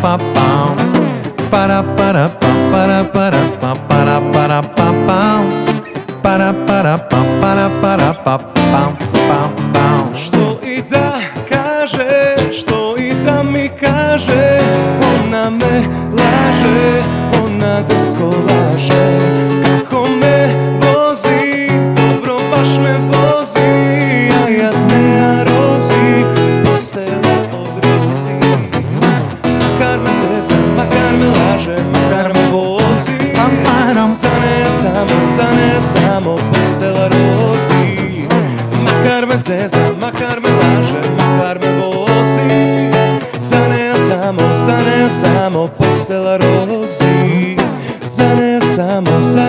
pa pam. Para para pam para para pam para para pam pam. Para para pam para pam pam pam. Što i da kaže, što i da mi kaže, ona me laže, ona drsko laže. Kako me vozi, dobro baš me vozi, a ja s neja rozi, postela od rozi. Makar me zeza, makar me laže, makar me vozi, za neja samo postela rozi. Makar me zeza, makar me laže, makar me vozi, za neja samo postela rozi. Za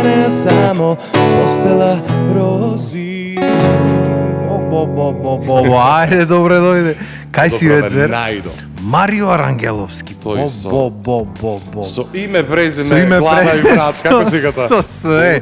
neja samo postela rozi. Ајде, добре дојде. Кај си Добро вецер? најдом. Марио Арангеловски. Тој со име, презиме, Со име, глава и брат, како си гата? Со све.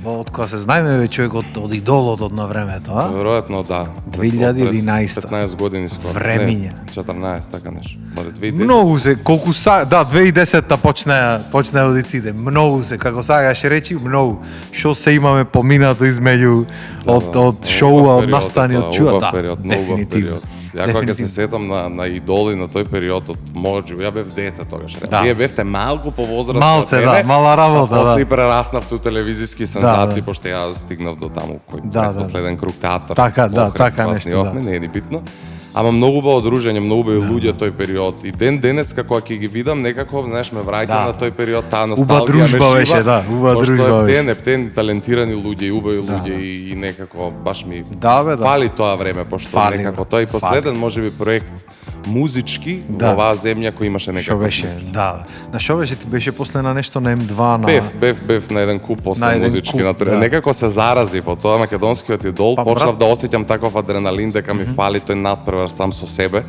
Од кога се знаеме ве човек од идолот од на времето, а? Веројатно да. 2011. 15 години скоро. Времиња. 14, така нешто. Баре 2010. Многу се, колку да, 2010-та почнаа одициде. Многу се, како сакаш речи, многу. Што се имаме поминато измеѓу од шоуа, од настани, од чува, да, дефинитивно. Ја кога се сетам на идоли на тој период од мојот живот, ја бев дете тогаш. Да. Вие бевте малку по возраст Малце, од мене. да, мала работа, а после да. прераснав у телевизиски сензации, Да. пошто ја стигнав до таму кој Да, последен круг театар. Така, да, Охрид, така па нешто, снимавме, да. не е ни битно. Ама многу убаво дружење, многу убави луѓе тој период. И денес како ќе ги видам некако, знаеш, ме враќа Да. на тој период, таа Уба носталгија дружба ме беше, жива. да, уба дружба беше. Ептен, талентирани луѓе, и убави луѓе и некако баш ми Да, бе, да. фали тоа време, пошто Фали, некако бе, тој последен можеби проект музички Да. во оваа земја кој имаше Што некаква беше? смисла. Да. На што беше? Ти беше после на нешто на М2 на Бев на еден куп На после еден музички. куп, Да. да. Некако се зарази во тоа македонскиот идол, Па, почнав брат. да осеќам таков адреналин дека ми фали тој надпревар сам со себе.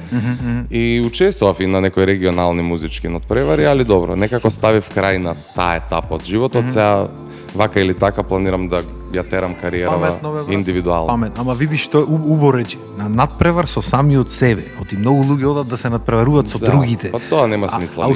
И учествував и на некои регионални музички надпревари, али добро, некако ставив крај на таа етапа од животот. Сега вака или така планирам да ја терам кариерава Паметно, бе, брат. индивидуално. Памет, ама видиш што е убаво речи. На надпревар со самиот себе. Оти многу луѓе одат да се надпреваруваат со другите. Па тоа нема смисла. А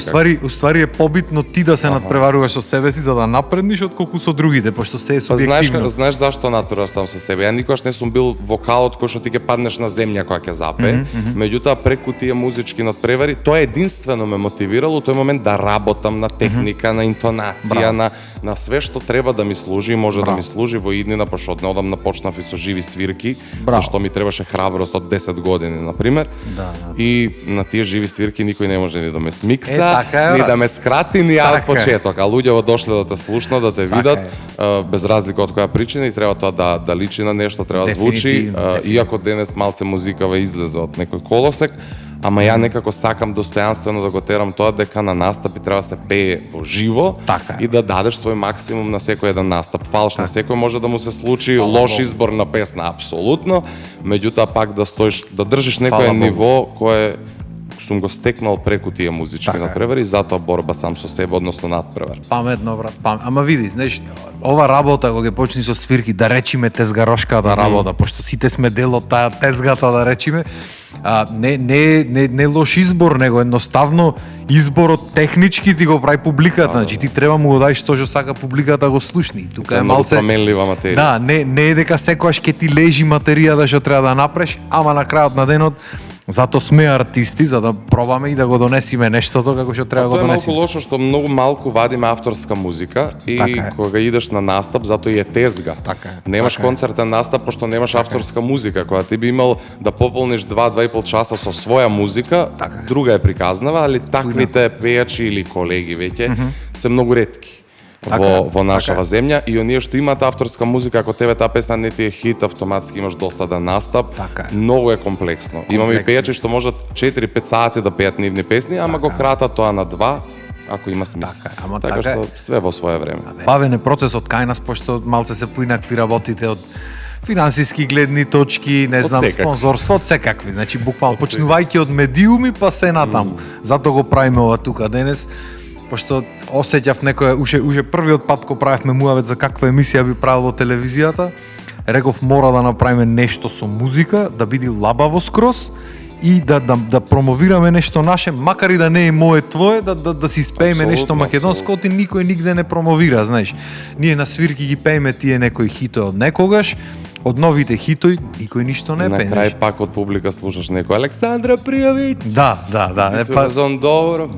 уствари е побитно ти да се надпреваруваш со себе си за да напредниш отколку со другите, пошто се е Па субјективно. знаеш зашто надпревар сам со себе? Ја никогаш не сум бил вокалот кој што ти ќе паднеш на земја кога ќе запее. Меѓутоа преку тие музички надпревари, тоа единствено ме мотивирало у тој момент да работам на техника, на интонација, на све што треба да ми служи и може да ми служи во иднина, пошто однеодамна почнав и со живи свирки, зашто ми требаше храброст од 10 години, например. Да. И на тие живи свирки никој не може ни да ме смикса, така е, ни брат. да ме скрати, ни ја од Така е. почеток. А луѓето дошле да те слушнат, да те видат, без разлика од која причина, и треба тоа да личи на нешто, треба да звучи, Дефинитивно, иако денес малце музикава излезе од некој колосек, ама ја некако сакам достојанствено да го терам тоа дека на настапи треба да се пее во живо Така е. и да дадеш свој максимум на секој еден настап. Фалш на секој може да му се случи, лош избор на песна апсолутно, меѓутоа пак да стоиш, да држиш некое Фала Богу. ниво кое сум го стекнал преку тие музички Така е. надпревари, затоа борба сам со себе, односно надпревар. Паметно, брат, Ама види, знаеш, ова работа кога ќе почни со свирки, да речиме тезгарошката работа, пошто сите сме дел од таа тезгата, да речиме, не лош избор, него едноставно изборот технички ти го прави публиката, значи ти треба му го даеш тоа што сака публиката да го слушни. Тука Тоа е е многу малце променлива материја. Да, не е дека секогаш ќе ти лежи материјата што треба да направиш, ама на крајот на денот зато сме артисти, за да пробаме и да го донесиме нештото како што треба да Тоа го е малку донесиме. лошо што многу малку вадиме авторска музика и Така е. кога идеш на настап, затоа и е тезга. Така е, Немаш така е. концертен настап пошто немаш авторска музика, која ти би имал да пополниш 2-2,5 часа со своја музика, Така е. друга е приказнава, али таквите пејачи или колеги веќе се многу ретки. Во нашава земја и оние што имаат авторска музика, ако тебе таа песна не ти е хит, автоматски имаш досаден настап. Така е. Многу е комплексно. Имаме и пејачи што можат 4-5 сати да пеат нивни песни, ама го кратат тоа на 2, ако има смисла. Така е, ама така така е. што све во свое време. Бавен е процесот кај нас, пошто малце се поинакви работите од финансиски гледни точки, не знам, секакви. спонзорство, од секакви. Значи, буквално, почнувајќи од медиуми, па се натаму. Зато го правиме ова тука денес, пошто осеќав некоја, уште првиот пат кога правевме муавет за каква емисија би правил во телевизијата, реков мора да направиме нешто со музика, да биде лабаво скроз и да промовираме нешто наше, макар и да не е мое твое, да си спееме нешто македонско, ти никој нигде не промовира, знаеш. Ние на свирки ги пееме тие некои хитои од некогаш, од новите хитои никој ништо не пее. На крај пак од публика слушаш некој Александра Пријавиќ. Да. Сезон добро.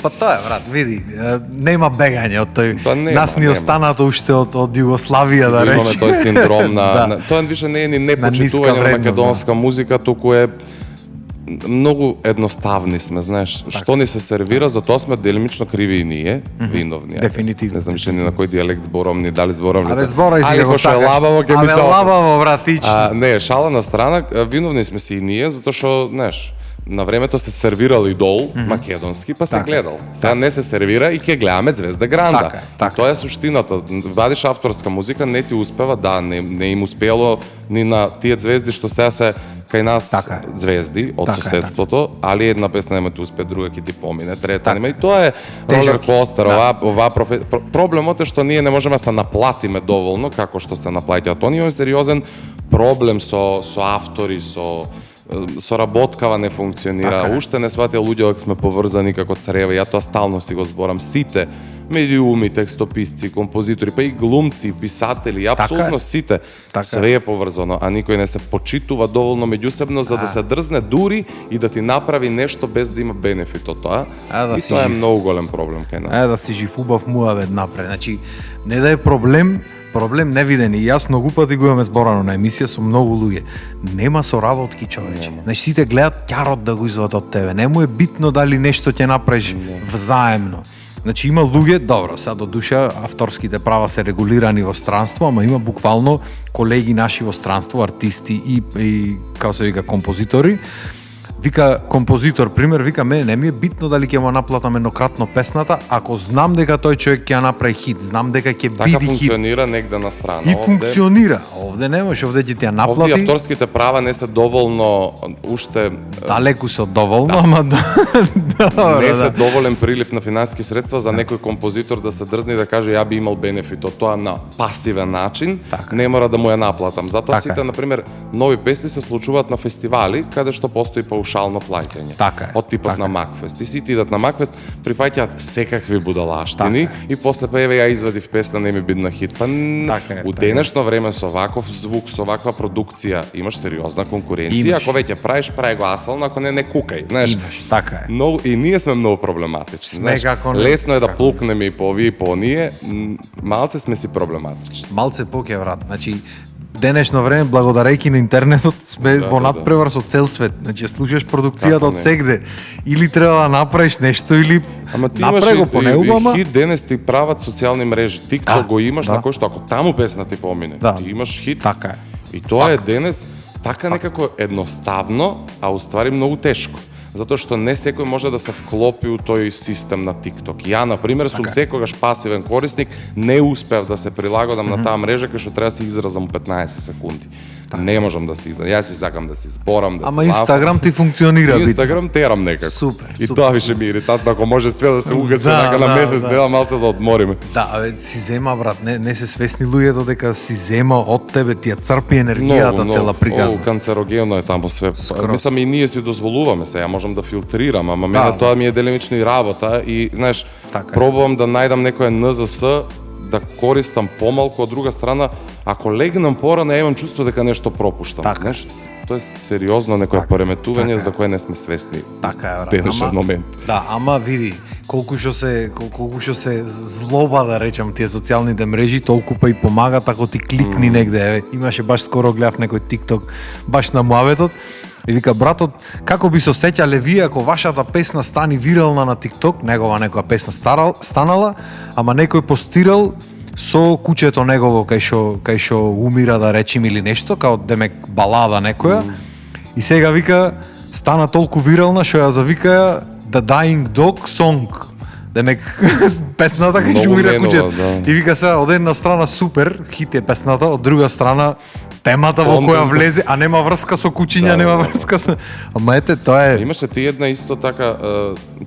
Па тоа е, брат, види, нема бегање од тој. Па нема, Нас ни нема. останато уште од Југославија, да Имаме речеме. тој синдром Да. на тоа више не е ни ниска непочитување на вредност, македонска музика, туку е многу едноставни сме, знаеш, што ни се сервира, затоа сме делимично криви и ние, виновни. Дефинитивно. Не знам више ни на кој дијалект зборам, ни дали зборам. Абе, зборај си Али како кој што е сакаш. лабаво ќе ми Абе, се лабаво, братич. Не, шала на страна, виновни сме си и ние, затоа што, знаеш, на времето се сервирал идол македонски, па се Така. гледал. Сега не се сервира и ќе гледаме Звезда Гранда. Така, така. И тоа е суштината. Вадиш авторска музика, не ти успева, да, не им успело ни на тие звезди што сега се кај нас Така е. звезди од Така е, соседството, али една песна нема ти успе, друга ќе ти помине, трета Така. нема. И тоа е Тежок ролер е. костер, Да. проблемот е што ние не можеме да се наплатиме доволно како што се наплаќа. Тоа ние имаме сериозен проблем со автори, со работкава не функционира. Така е. Уште не сватија луѓе дека сме поврзани како црева. Ја тоа стално си го зборам. Сите медиуми, текстописци, композитори, па и глумци, писатели, апсолутно е. сите. Така е. Све е поврзано, а никој не се почитува доволно меѓусебно за да се дрзне дури и да ти направи нешто без да има бенефит од тоа. Да И си тоа е жив. многу голем проблем кај нас. Да си жив убав муавет напред. Значи, не да е проблем невиден. И јас многу пати го имаме зборано на емисија со многу луѓе. Нема соработки, човече. Значи, сите гледат ќарот да го извадат од тебе. Не му е битно дали нешто ќе направиш взаемно. Значи има луѓе, добро, сега до душа авторските права се регулирани во странство, ама има буквално колеги наши во странство, артисти и како се вика композитори. Вика композитор, пример, вика мене не ми е битно дали ќе му наплатам еднократно песната, ако знам дека тој човек ќе ја направи хит, знам дека ќе Така биде хит. функционира негде на страна. И функционира. Овде не може, овде ќе ти ја Овде наплати. авторските права не се доволно уште Далеку се од доволно, ама добро, не се да. доволен прилив на финансиски средства за некој композитор да се дрзне и да каже ја би имал бенефит од тоа на пасивен начин, Така. не мора да му ја наплатам. Затоа Така сите, е. на пример, нови песни се случуваат на фестивали каде што постои паушално плаќање. Така е, Од типот така на Макфест. И сите идат на Макфест, прифаќаат секакви будалаштини Така и после па еве ја извадив песна, не ми бидна хит. Па Така е, у така е. денешно време со ваков звук, со ваква продукција имаш сериозна конкуренција. Имаш. Ако веќе правиш, прави го асално, ако не кукај. Знаеш, Имаш, така е. Многу, и ние сме многу проблематични. Сме Знаеш, како не- лесно е да како плукнеме и по овие и по оние, малце сме си проблематични. Малце поќе врат. Значи, денешно време, благодарејќи на интернетот, сме во да. надпревар со цел свет. Значи, ја слушаш продукцијата Како од не? сегде. Или треба да направиш нешто, или Ама ти имаш направи го по и него, ама... хит денес ти прават социјални мрежи. TikTok Да, го имаш да. на кој што ако таму песна ти помине, Да. ти имаш хит. Така е. И тоа е денес така некако едноставно, а уствари многу тешко. Затоа што не секој може да се вклопи у тој систем на TikTok. Ја, на пример, сум Така е. секогаш пасивен корисник, не успев да се прилагодам на таа мрежа кај што треба да се изразам у 15 секунди. Не можам да се изразам. Јас си сакам да се зборам, да Ама се Инстаграм ти функционира, бит. Инстаграм терам некако. Супер, И супер. тоа више ми е иритантно, ако може све да се угаси Да, така на да, месец, да. дена малце да одмориме. Да, абе, си зема, брат, не се свесни луѓето дека си зема од тебе, ти ја црпи енергијата цела приказна. Канцерогено е таму све. Скроз. Мислам и ние си дозволуваме се, ја можам да филтрирам, ама Да, мене да. тоа ми е делимично и работа и знаеш, Така е. пробувам да најдам некоја НЗС да користам помалку, од друга страна, ако легнам порано, ја имам чувство дека нешто пропуштам. Така. Знаеш, тоа е сериозно некое Така, пореметување така е. за кое не сме свесни. Така е, брат. Денешен момент. Да, ама види, колку што се злоба, да речам, тие социјалните мрежи, толку па и помагат ако ти кликни негде. Еве, имаше баш скоро гледав некој TikTok баш на муаветот. И вика, братот, како би се осеќале вие ако вашата песна стани вирална на TikTok, негова некоја песна станала, ама некој постирал со кучето негово кај што умира, да речем, или нешто, као демек балада некоја. И сега вика, стана толку вирална што ја завикаја The Dying Dog Song. Демек песната кај што Многу умира менува, кучето. да. И вика сега, од една страна супер, хит е песната, од друга страна темата во која Контентот. влезе, а нема врска со кучиња, нема врска со... Ама ете, тоа е... Имаше ти една исто така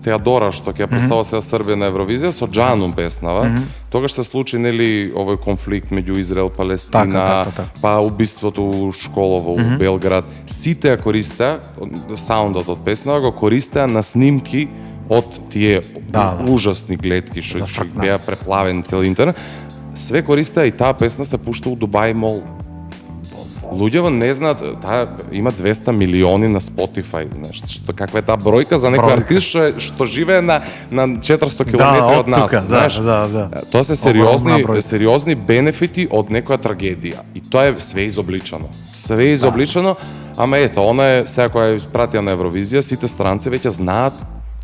Теодора што ќе ја представува сега Србија на Евровизија со Джанум песнава. Тогаш се случи нели овој конфликт меѓу Израел Палестина, Така. па убиството у Школово у Белград. Сите ја користеа саундот од песнава го користеа на снимки од тие ужасни гледки што беа преплавени цел интернет. Све користеа и таа песна се пушта у Дубај Мол. Луѓето не знаат, таа има 200 милиони на Spotify, знаеш, што каква е таа бројка за некој артист што живее на 400 километри од нас, тука, знаеш. Тоа се Огромна сериозни бенефити од некоја трагедија. И тоа е све изобличано. Све изобличано, ама ето, она е сега која пратија на Евровизија, сите странци веќе знаат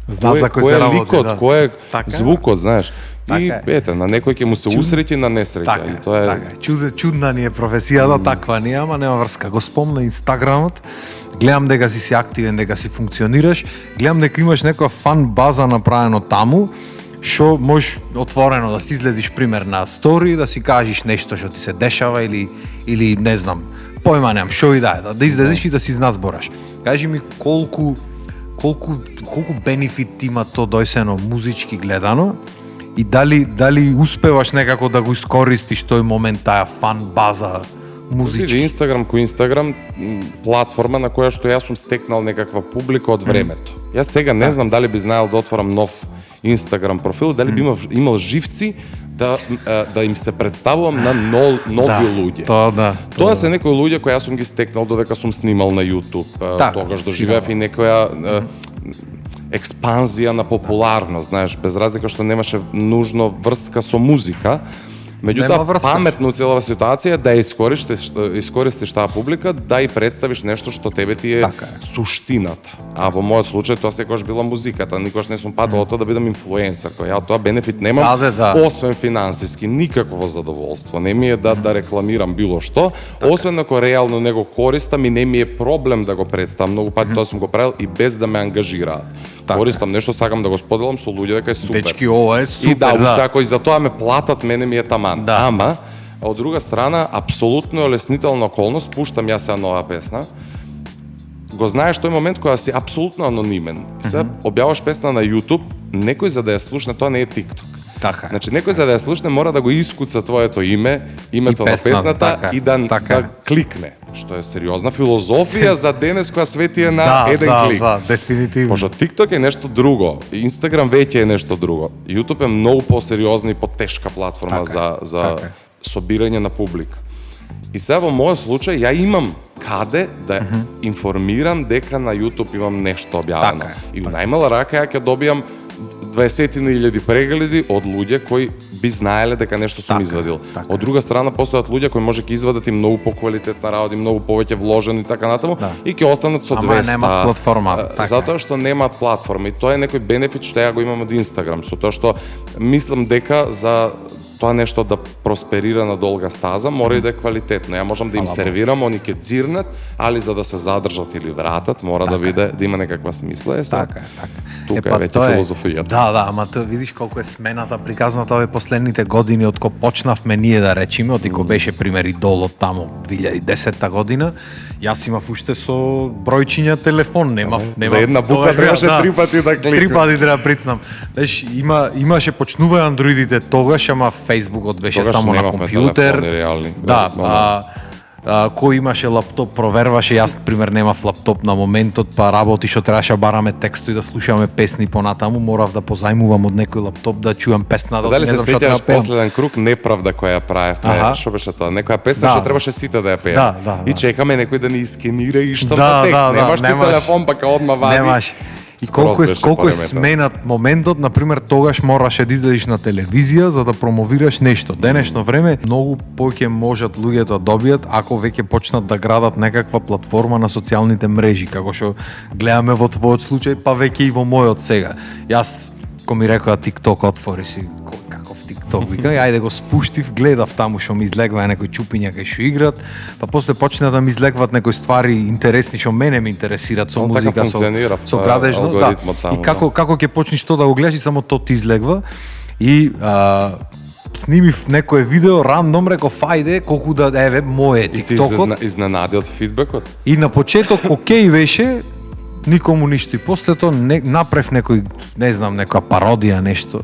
за кој се работи, ликот, кој е звукот, знаеш. И Така ете, на некој ќе му се усреќи, на несреќа. И тоа е така. Чудна ни е професијата, таква ни е, ама нема врска. Го спомна Инстаграмот, гледам дека си активен, дека си функционираш, гледам дека имаш некоја фан база направено таму, што можеш отворено да си излезиш пример на стори, да си кажеш нешто што ти се дешава или не знам, појма немам, што и да излезеш и да си назбораш. Кажи ми колку бенефит има то дојсено музички гледано и дали успеваш некако да го искористиш тој момент, таа фан база музички? Инстаграм кој Инстаграм платформа на која што јас сум стекнал некаква публика од времето. Јас сега не знам дали би знаел да отворам нов Инстаграм профил, дали би имал живци да им се представувам на нови луѓе. Тоа се некои луѓе кои јас сум ги стекнал додека сум снимал на YouTube. Тогаш доживеав и некоја експанзија на популарност, знаеш, без разлика што немаше нужно врска со музика. Меѓутоа, паметно целава ситуација да искористиш таа публика, да и представиш нешто што тебе ти е суштината. А во мојот случај тоа секогаш била музиката, никогаш не сум падал од тоа да бидам инфлуенсер, кој ја тоа бенефит немам, освен финансиски, никакво задоволство. Не ми е да рекламирам било што, освен ако реално не го користам и не ми е проблем да го представам. Многу пати тоа сум го правил и без да ме ангажираат. Користам нешто, сакам да го споделам со луѓе дека е супер. Дечки, ова е супер, и уште ако и за тоа ме платат, мене ми е таман. Ама, од друга страна, апсолутно е леснителна околност, пуштам јас сега нова песна, го знаеш тој момент кога си апсолутно анонимен. И сега објаваш песна на YouTube, некој за да ја слушне, тоа не е TikTok. Така. Значи, некој за да ја слушне мора да го искуца твоето име, името на песната и да кликне. Што е сериозна филозофија за денес која свети е на еден клик. Да, дефинитивно. Пошто TikTok е нешто друго, Instagram веќе е нешто друго. YouTube е многу посериозна и потешка платформа за собирање на публика. И сега во мојот случај ја имам каде да информирам дека на YouTube имам нешто објавено. И у најмала рака ја ќе добијам 20.000 прегледи од луѓе кои би знаеле дека нешто сум извадил. Од друга страна постојат луѓе кои може ќе извадат и многу поквалитетна работа, и многу повеќе вложено и така натаму, и ќе останат со 200. Ама нема платформа. Затоа што нема платформа и тоа е некој бенефит што ја го имам од Инстаграм, со тоа што мислам дека за тоа нешто да просперира на долга стаза, мора и да е квалитетно. Ја можам да им сервирам, они ќе дзирнат, али за да се задржат или вратат, мора да биде да има некаква смисла. Така. Тука е веќе филозофијата. Да, ама тоа видиш колку е смената приказната овие последните години од кога почнавме ние да речеме, од кога беше пример идолот таму 2010 година. Јас имав уште со бројчиња телефон, немав. За една буква требаше 3 пати да кликнеш. 3 пати треба прицнам. Знаеш, имаше почнува андроидите тогаш, ама Фејсбукот беше тогаш само на компјутер. Да, кој имаше лаптоп проверваше, јас пример немав лаптоп на моментот, па работи што требаше бараме текстови да слушаме песни понатаму, морав да позајмувам од некој лаптоп да чувам песна, да не знам што треба пеам. Последен круг неправда која ја правевме, што беше тоа? Некоја песна што требаше сите да ја пееме. И чекаме некој да ни искенира и што на текст. Немаш ти телефон па као одма вади. Немаш. И колку е сменат моментот, например, тогаш мораше да излезеш на телевизија за да промовираш нешто. Денешно време многу повеќе можат луѓето да добијат ако веќе почнат да градат некаква платформа на социјалните мрежи, како што гледаме во твојот случај, па веќе и во мојот сега. Јас кој ми рекоа TikTok отвори си, каков TikTok, вика, ајде го спуштив, гледав таму што ми излегва некои чупиња кај што играт, па после почна да ми излегват некои ствари интересни што мене ме интересираат со музика, со градежно, да. И како ќе почнеш тоа да го гледаш и само тоа ти излегва и снимив некое видео, рандом реков, ајде, колку да, еве, моје И си тиктокот. изненади од фидбекот? И на почеток окей беше, никому ништо. И после тоа направив некој, не знам, некоја пародија, нешто.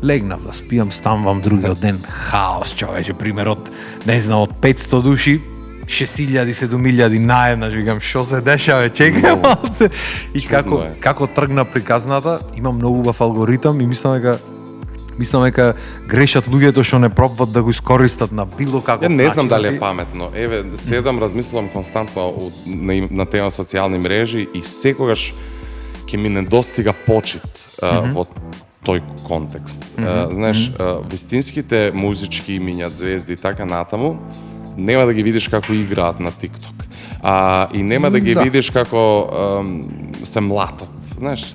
Легнав да спијам, станвам другиот ден, хаос, човече, пример од, не знам, од 500 души, 6000, 7000 наеднаш, викам, шо се дешава, чекај малце. И како тргна приказната, има многу убав алгоритам и мислам дека грешат луѓето што не пробват да го искористат на било каков Ја не знам начин. дали е паметно. Еве, седам, размислувам константно на тема социјални мрежи и секогаш ќе ми недостига почит во тој контекст. Знаеш, вистинските музички имиња, звезди и така натаму, нема да ги видиш како играат на TikTok. И нема да ги видиш како се млатат. Знаеш,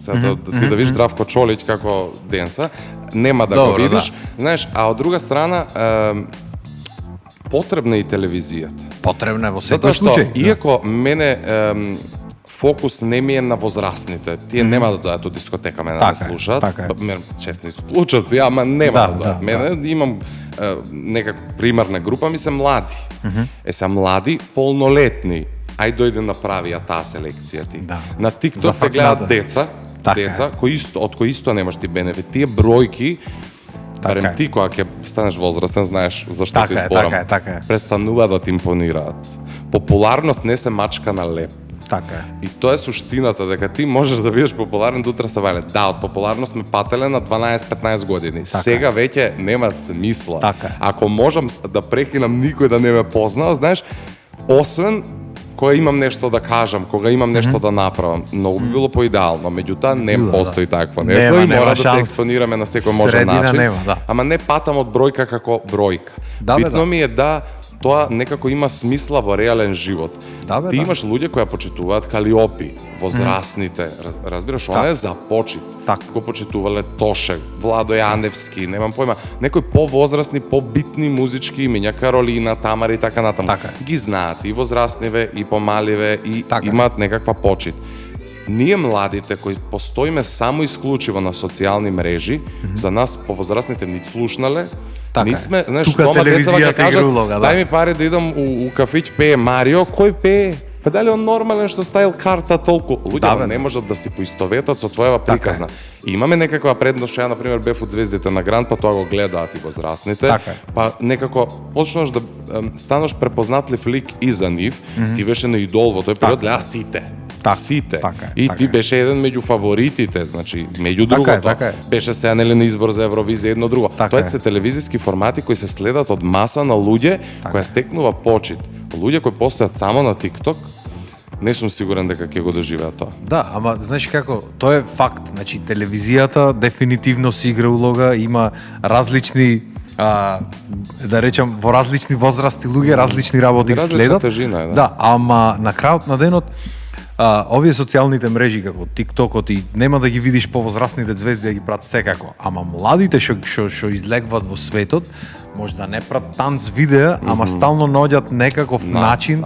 ти да видиш Здравко Чолиќ како денса, нема да го видиш. Знаеш, а од друга страна, потребна е и телевизијата. Потребна е во секој Затоа што, случај. иако мене фокус не ми е на возрастните, тие нема да дојат од дискотека мене да слушаат. Така е. Честни случаци, ама нема да дојат. Да. Мене имам некако примарна група, ми се млади. Се млади, полнолетни. Ај дојде направи таа селекција ти. Да. На TikTok те гледаат деца, Така од кои исто немаш ти бенефит. Тие бројки, барем е. ти кога ќе станеш возрастен, знаеш зашто Така ти е, зборам. така е. Престанува да ти импонираат. Популарност не се мачка на леп. Така е. И тоа е суштината, дека ти можеш да бидеш популарен до утре се вале. Да, од популарност ме пателе на 12-15 години. Сега веќе нема смисла. Така е. Ако можам да прекинам никој да не ме познава, знаеш, освен кога имам нешто да кажам, кога имам нешто да направам, многу би било поидеално, меѓутоа не постои такво нешто и мора да се експонираме на секој можен начин. Нема, да. Ама не патам од бројка како бројка. Битно ми е да тоа некако има смисла во реален живот. Ти имаш луѓе кои почитуваат Калиопи, возрастните, разбираш, она е за почит. Го почитувале Тоше, Владо Јаневски, немам појма, некои повозрастни, побитни музички имиња, Каролина, Тамара и така натаму. Ги знаат и возрастниве, и помаливе, и имаат некаква почит. Ние младите кои постоиме само исклучиво на социјални мрежи, за нас повозрастните нит слушнале, нит сме, знаеш, дома децава ќе кажат, дај ми пари да идам у кафиќ пее Марио, кој пее? Па дали он нормален што стайл карта толку? Луѓето не можат да си поистоветат со твојава приказна. И имаме некаква предност, што ја, например, бев од звездите на Гранд, па тоа го гледаат и возрастните, па некако почнаш да станеш препознатлив лик и за нив, ти беше на идол во тој период, гледа сите. Сите. И ти беше еден меѓу фаворитите, значи, меѓу другото, беше се нели на избор за Евровизија едно друго. Тоа се телевизиски формати кои се следат од маса на луѓе која стекнува почит. Луѓе кои постојат само на TikTok, не сум сигурен дека ќе го доживеат тоа. Да, ама знаеш како, тоа е факт. Значи телевизијата дефинитивно си игра улога, има различни да речам во различни возрасти луѓе, различни работи ги следат. Тежина, да, ама на крајот на денот овие социјалните мрежи како TikTokот и нема да ги видиш повозрастните звезди да ги прат секако, ама младите што излегват во светот, може да не прат танц видеа, ама стално наоѓаат некаков начин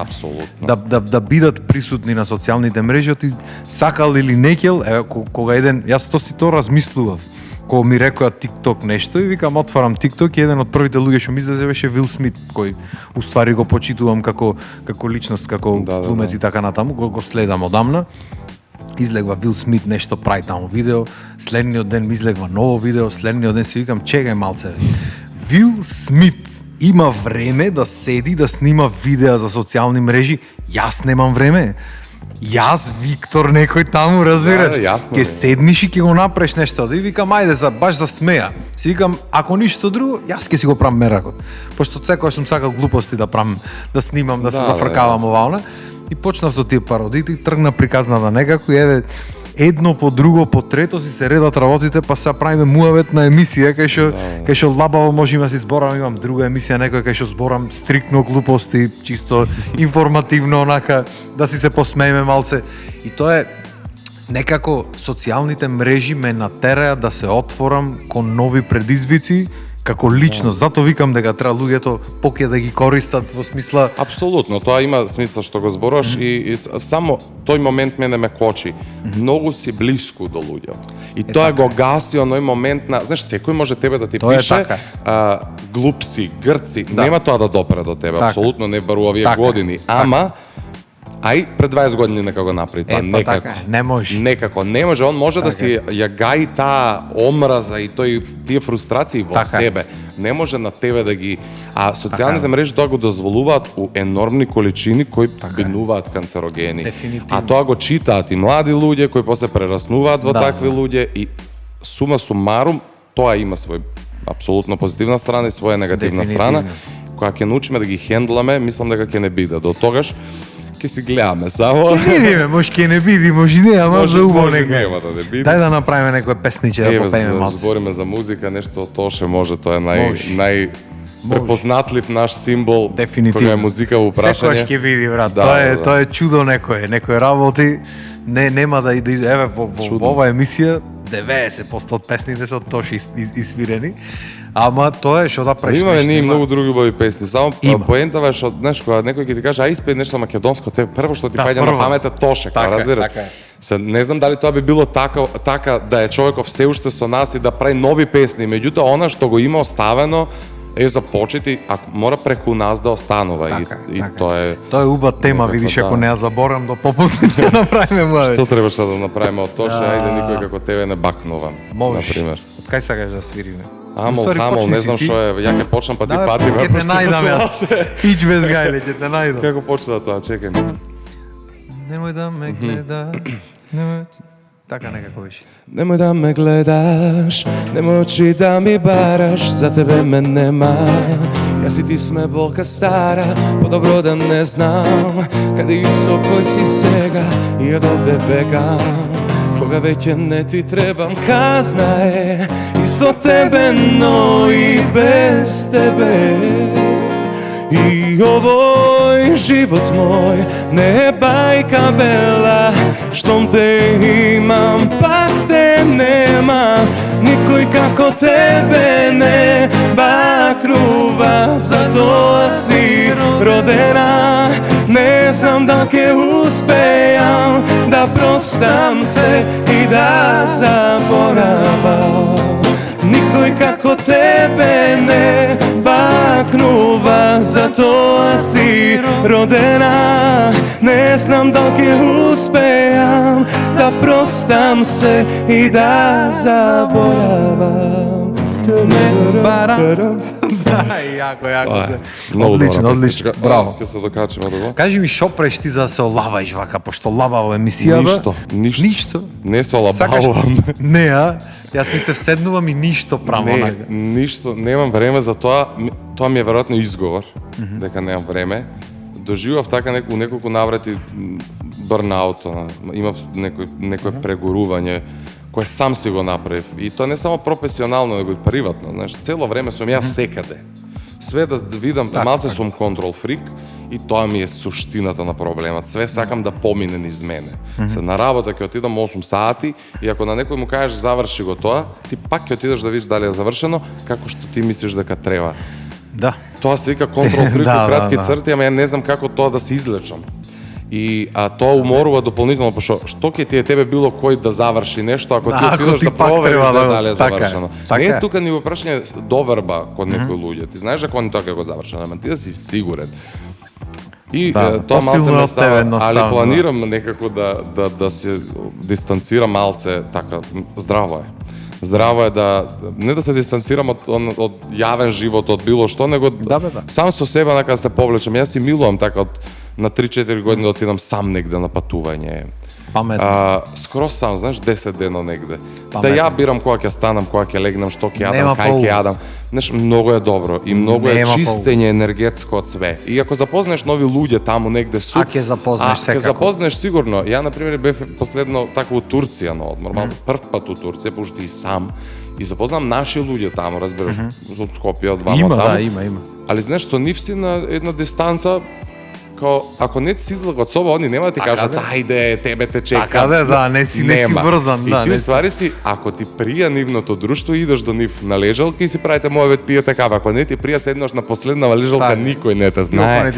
да бидат присутни на социјалните мрежи, ти сакал или не кел, кога јас тоа размислував. Кога ми рекоа TikTok нешто и викам отварам TikTok и еден од првите луѓе што ми излезе беше Вил Смит, кој уствари го почитувам како личност, како глумец и така натаму, го следам одамна. Излегва Вил Смит нешто прави таму видео, следниот ден ми излегва ново видео, следниот ден си викам чекај малце. Вил Смит има време да седи да снима видеа за социјални мрежи, јас немам време. Јас, Виктор, некој таму, разбираш, ќе седниш и ќе го направиш нешто. И викам, ајде, баш за смеја. Си викам, ако ништо друго, јас ќе си го правам меракот. Пошто секој сум сакал глупости да правам, да снимам, да се зафркавам ова. И почнав со тие пародии, тргна приказната некако и еве, едно по друго, по трето си се редат работите, па сега правиме муавет на емисија, кај што лабаво можеме да си зборам, имам друга емисија, некој кај што зборам стриктно глупости, чисто информативно, онака, да си се посмееме малце. И тоа е, некако, социјалните мрежи ме натераа да се отворам кон нови предизвици, како личност. Затоа викам дека треба луѓето поќе да ги користат во смисла. Апсолутно, тоа има смисла што го зборуваш и само тој момент мене ме кочи. Многу си блиску до луѓето. И тоа го гаси оној момент на, знаеш, секој може тебе да ти пише, глупси, грци, нема тоа да допре до тебе, апсолутно не бар у овие години, ама ај пред 20 години нека го направи тоа, некако. Не може. Некако, не може, он може да си ја гаи таа омраза и тие фрустрации во себе. Не може на тебе да ги... А социјалните мрежи тоа го дозволуваат у енормни количини кои бинуваат канцерогени. А тоа го читаат и млади луѓе кои после прераснуваат во такви луѓе и сума сумарум тоа има свој апсолутно позитивна страна и своја негативна страна. Кога ќе научиме да ги хендламе, мислам дека ќе не биде. До тогаш ќе си гледаме само. Ќе видиме, може ќе не биде, може не, ама за убаво нека. Дај да направиме некој песниче да попееме малку. Збориме за музика, нешто Тоше може, тоа е нај препознатлив наш символ кога е музика во прашање. Секојаш ќе види, брат. Тоа е чудо некој работи. Нема да еве во ова емисија 90% од песните се од Тоше испирени. Ама тоа е што да преш. Имаме ние многу други убави песни. Само поентава е што знаеш кога некој ќе ти каже ај испеј нешто македонско, те прво што ти паѓа на памет е Тоше, разбираш? Се не знам дали тоа би било така да е човеков се уште со нас и да прави нови песни, меѓутоа она што го има оставено е за почети, ако мора преку нас да останува и тоа е. Тоа е уба тема, видиш, ако не ја заборам до попосле да направиме муавет. Што требаше да направиме од Тоше, ајде никој како тебе не бакнува, на пример. Од кај сакаш да свириме? Хамол, не знам што е, ја ќе почнам па ти патиме. Ќе те најдам јас. Пич без гајле, ќе те најдам. Како почна тоа, чекај. Немој да ме гледаш. Така некако беше. Немој да ме гледаш, немој очи да ми бараш, за тебе ме нема. Јас и ти сме болка стара, подобро да не знам каде и со кој си сега и од овде бегам. Кога веќе не ти требам, казна е и со тебе, но и без тебе. И овој живот мој не е бајка бела, штом те имам, пак те нема. Никој како тебе не бакнува, затоа си родена. Не знам дали ќе успеам да простам се и да заборавам. Никој како тебе не бакнува, затоа си родена. Не знам дали ќе успеам да простам се и да заборавам. Јако се. Одлично. Браво. Ќе се докачиме до го. Кажи ми што преш ти за да се олаваиш вака, пошто лава во емисијата? Ништо. Не се олабавам. Не, јас мислев седнувам и ништо право. Не, ништо, немам време за тоа. Тоа ми е веројатно изговор, дека немам време. Доживав така неколку наврати бърнаут, имав некој прегорување кое сам си го направив. И тоа не само професионално, него и приватно. Знаеш, цело време сум јас секаде. Све да видам, малце сум контрол фрик и тоа ми е суштината на проблемот. Све сакам да помине низ мене. Се на работа ќе отидам 8 сати и ако на некој му кажеш заврши го тоа, ти пак ќе отидеш да видиш дали е завршено, како што ти мислиш дека треба. Да. Тоа се вика контрол фрик во кратки црти, ама ја не знам како тоа да се излечам. И тоа уморува дополнително, пошто што ќе ти е тебе било кој да заврши нешто, ако ти отидеш да провериш дали е завршено. Не е тука ни во прашање доверба код некои луѓе. Ти знаеш дека они тоа ќе го завршено, ама ти да си сигурен. И тоа малце ме става, али планирам некако да се дистанцирам малце, така, здраво е. Здраво е да не да се дистанцирам од јавен живот, од било што, него сам со себе нека да се повлечам. Јас си милувам така на 3-4 години да отидам сам негде на патување. Скоро сам, знаеш, 10 дена негде. Да ја бирам кога ќе станам, кога ќе легнам, што ќе јадам, кај ќе јадам. Знаеш, многу е добро и многу е чистење енергетско од све. И ако запознаеш нови луѓе таму негде суп, ќе запознаеш секако. Ќе запознаеш сигурно. Ја на пример бев последно така во Турција на одмор, прв пат у Турција, пошто и сам. И запознам наши луѓе таму, разбираш, од Скопје, од двама таму. Има. Али знаеш, со нив си на една дистанца, ако не ти си излага од соба, они нема да ти кажат, ајде, тебе те чекам. Така да, не си врзан. И ти ствари си, ако ти прија нивното друштво, идеш до нив на лежалка и си правите мојавет, пиете кава. Ако не ти прија, седнаш на последнава лежалка, никој не те знае.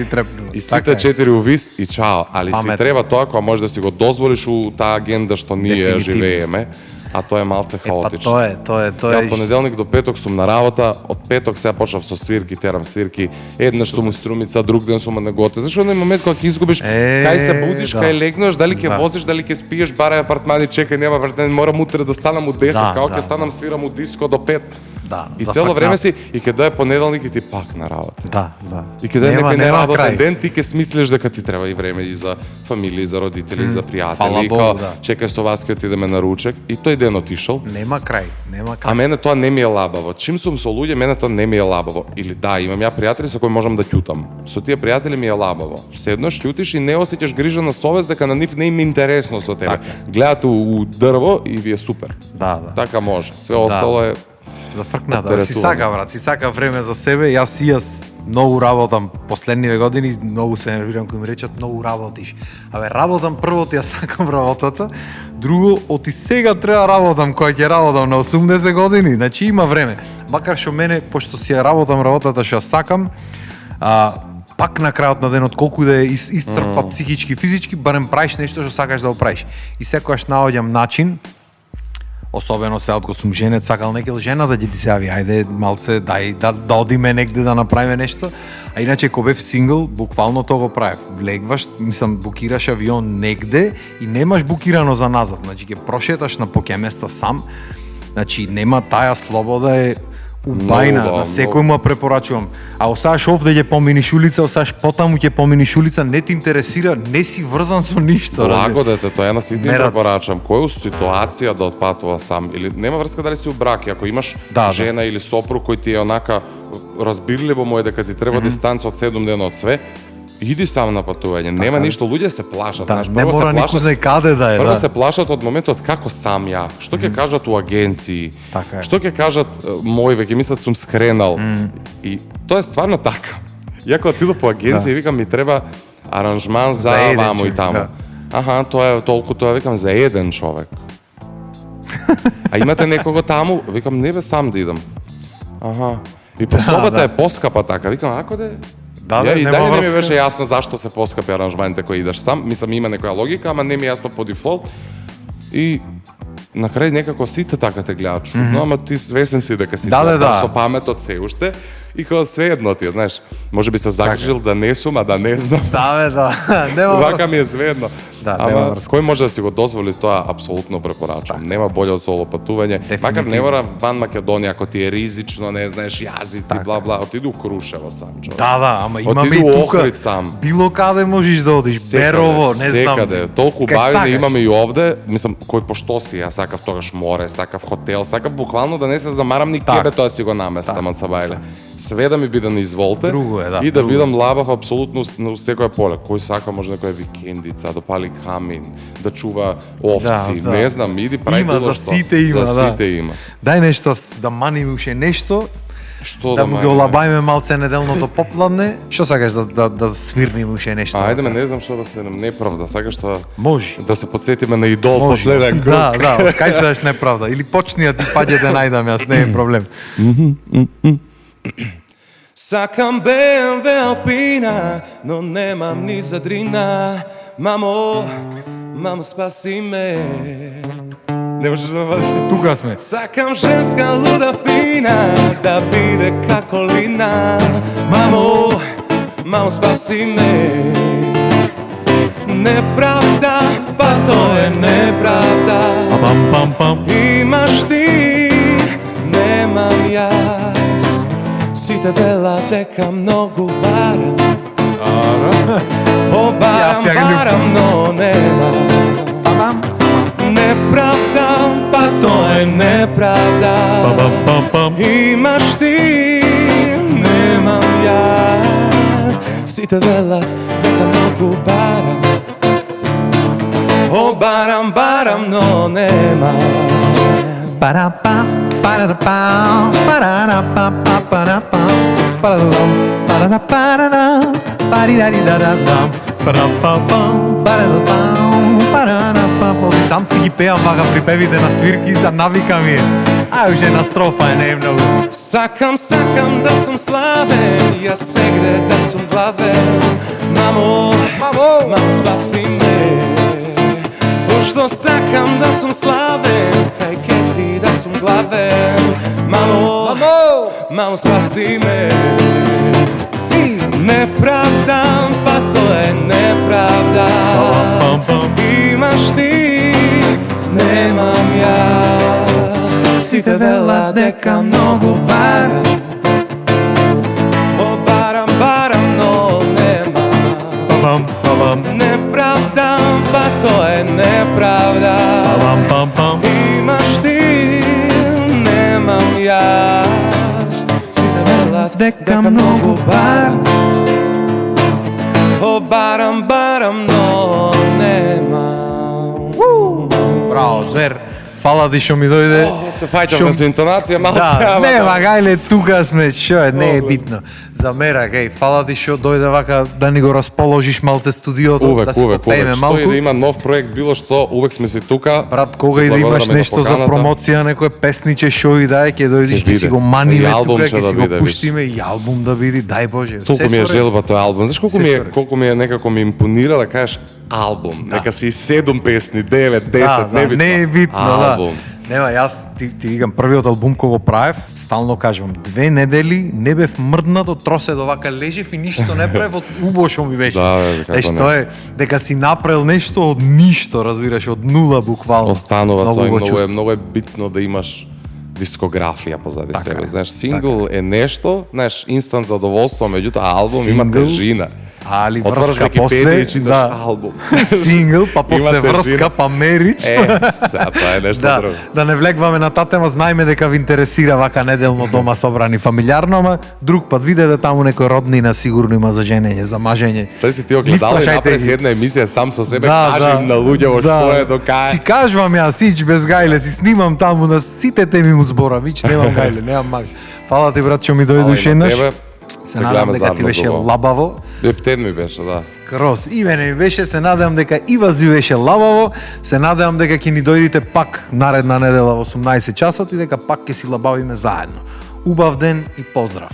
И сите 4 увис и чао. Али си треба тоа, кога можеш да си го дозволиш у таа агенда што ние живееме. а тоа е малце хаотично. Тоа е. Ја од понеделник до петок сум на работа, од петок сега почнав со свирки, терам свирки, еднаш сум у Струмица, друг ден сум на Готе. Зашто на момент кога ќе изгубиш, кај се будиш, кај легнеш, дали ќе возиш, дали ќе спиеш, барај апартмани, чекај, нема апартмани, морам утре да станам у 10, како ќе станам свирам у диско до 5. И цело време си, и ќе дое понеделник и ти пак на работа. Да. И ќе дое некој неработен ден, ти ќе смислиш дека ти треба и време и за фамилија, и за родители, и за пријатели, чекај со вас ќе отидеме на ручек, и тој ден отишол. Нема крај. А мене тоа не ми е лабаво. Чим сум со луѓе, мене тоа не ми е лабаво. Или да, имам ја пријатели со кои можам да ќутам. Со тие пријатели ми е лабаво. Седнеш, ќутиш и не осеќаш грижа на совест дека на нив не им е интересно со тебе. Гледате у дрво и ви е супер. Да. Така може. Све остало е зафркна, да си сака, брат, си сака време за себе. Јас многу работам последниве години, многу се нервирам кои ми речат многу работиш. Работам прво, ја сакам работата, друго, оти сега треба работам, кој ќе работам на 80 години, значи има време. Макар што мене, пошто си ја работам работата што ја сакам, пак на крајот на денот, колку да е исцрпа психички, физички, барем правиш нешто што сакаш да го правиш. И секогаш наоѓам начин, особено сега откога сум женет, сакал некој жена да ти се јави, ајде малце дај да одиме негде да направиме нешто. А иначе кога бев сингл, буквално тоа го правев. Легваш, мислам, букираш авион негде и немаш букирано за назад. Значи ќе прошеташ на поќе места сам. Значи нема таа слобода е убајна, на секој му препорачувам. А оставаш овде ќе поминиш улица, оставаш потаму ќе поминиш улица, не те интересира, не си врзан со ништо. Благодете, тоа е на сите им препорачувам. Кој е ситуација да отпатува сам или нема врска дали си у брак, ако имаш жена или сопруг кој ти е онака разбирливо му е дека ти треба дистанца од 7 дена од све, иди сам на патување, нема ништо, луѓе се плашат, знаеш, прво се плашат. Каде да е, прво се плашат од моментот како сам ја, што ќе кажат у агенции, што ќе кажат мој веќе мислат сум скренал. И тоа е стварно така. Ја кога отидов по агенција викам ми треба аранжман за вамо и таму. Аха, тоа е толку, тоа викам за еден човек. А имате некого таму? Викам не бе, сам да идам. Аха. И пособата е поскапа така, викам ако да е. И дали не ми беше јасно зашто се поскапи аранжманите кои идеш сам. Мислам има некоја логика, ама не ми е јасно по дефолт. И на крај некако сите така те гледаат чудно, ама ти свесен си дека си со паметот се уште и кога све едно ти, знаеш, може би се загрижил да не сум, а да не знам. Нема врска. Вака ми е све едно. Ама кој може да си го дозволи тоа, апсолутно препорачувам. Нема боле од соло патување. Макар не мора ван Македонија, ако ти е ризично, не знаеш јазици, бла бла, отиди у Крушево сам, човек. Ама имаме и тука. Било каде можеш да одиш, Берово, не знам. Секаде, толку бавини имаме и овде, мислам, кој пошто си, ја сакав тогаш море, сакав хотел, сакав буквално да не се замарам ни кебе, тоа си го наместам од Сабајле. Све да ми биде на изволте и да бидам лабав апсолутно на секоја поле. Кој сака може некоја викендица, да пали камин, да чува овци, не знам, иди прави било што. За сите има. Дај нешто, да маним уште нешто, да му ги олабајме малце неделното попладне. Што сакаш да свирним уште нешто? Ајде не знам што да се неправда, сакаш тоа може да се потсетиме на Идол последен круг. Да, кај се даш неправда или почни да ти паѓа да најдам јас, не е проблем. Сакам БМВ Алпина, но немам ни за дрина. Мамо, спаси ме. Не можеш да вадиш? Тука сме. Сакам женска луда фина, да биде како лина. Мамо, спаси ме. Неправда, па тоа е неправда. Имаш ти, немам јас. Сите вела дека многу барам. Барам, но нема. Неправда, па тоа е неправда. Имаш ти, немам јас. Сите велат дека многу барам. Барам, но нема. Сам си ги пеам вака припевите на свирки, за навика ми е. Уште една строфа е, не е многу. Сакам да сум славен, јас сегде да сум главен. Мамо, спаси ме. Ушто Што сакам да сум славен, кај ке ти да сум главен. Мамо, мамо спаси ме. Неправда, па тоа е неправда. Имаш ти, немам ја. Сите велат дека многу барам. О, барам, барам, но нема. Неправда, па тоа е неправда. Имаш ти, немам јас. Сите велат дека многу барам. О, барам, барам, но немам. Браво, Звер. Фала ти што ми дојде. Се фаќаме со интонација, малку се Да, ама. нема, гајле, тука сме, што е, не е битно. За мера, геј, фала ти што дојде вака да ни го расположиш малце студиото, Увек, да се увек, попееме увек. Што малку. и да има нов проект, било што, увек сме си тука. Брат, кога и да Благодараме имаш на нешто за поканата. промоција, некој песниче, шо и да е, ќе дојдиш, ќе си биде. го маниме И албум тука, ќе ќе да си го биде, пуштиме и албум да биде, дај Боже. Толку ми е желба тој албум. Знаеш колку Се ми е, соред. колку ми е некако ми импонира да кажеш албум. Нека си 7 песни, 9, 10, Да, небитно. не е битно, албум. да. Нема, јас ти викам првиот албум кој го правев, стално кажувам, 2 недели не бев мрднат од троседо, вака лежев и ништо не правев од убо што ми беше. Да, бе, како Што не. е дека си направил нешто од ништо, разбираш, од нула буквално. Останува Многу тоа и го многу е, чувствувам. многу е битно да имаш дискографија позади Така себе. е, Знаеш, сингл е нешто, знаеш, инстант задоволство, меѓутоа албум има Сингл, тежина. Али Отвараш врска Википедија после, и читаш да. албум. Сингл, па после Има тежина. врска, па мерич. Да, тоа е нешто Да, друго. да не влегваме на таа тема, знаеме дека ви интересира вака неделно дома собрани фамилиарно, ама друг пат видете таму некој роднина сигурно има за женење, за мажење. Тој си ти огледал и прашајте направи ги. си една емисија сам со себе, кажи на луѓето што е, до Си кај. кажувам ја сич без гајле, си снимам таму на сите теми му зборам, вич немам гајле, немам маг. Фала ти брат што ми дојдеш еднаш. Се надевам дека ти беше лабаво. Ептен ми беше, да. Крос, имене ми беше, се надевам дека и вас ви беше лабаво, се надевам дека ќе ни дојдете пак наредна недела во 18 часот и дека пак ќе си лабавиме заедно. Убав ден и поздрав.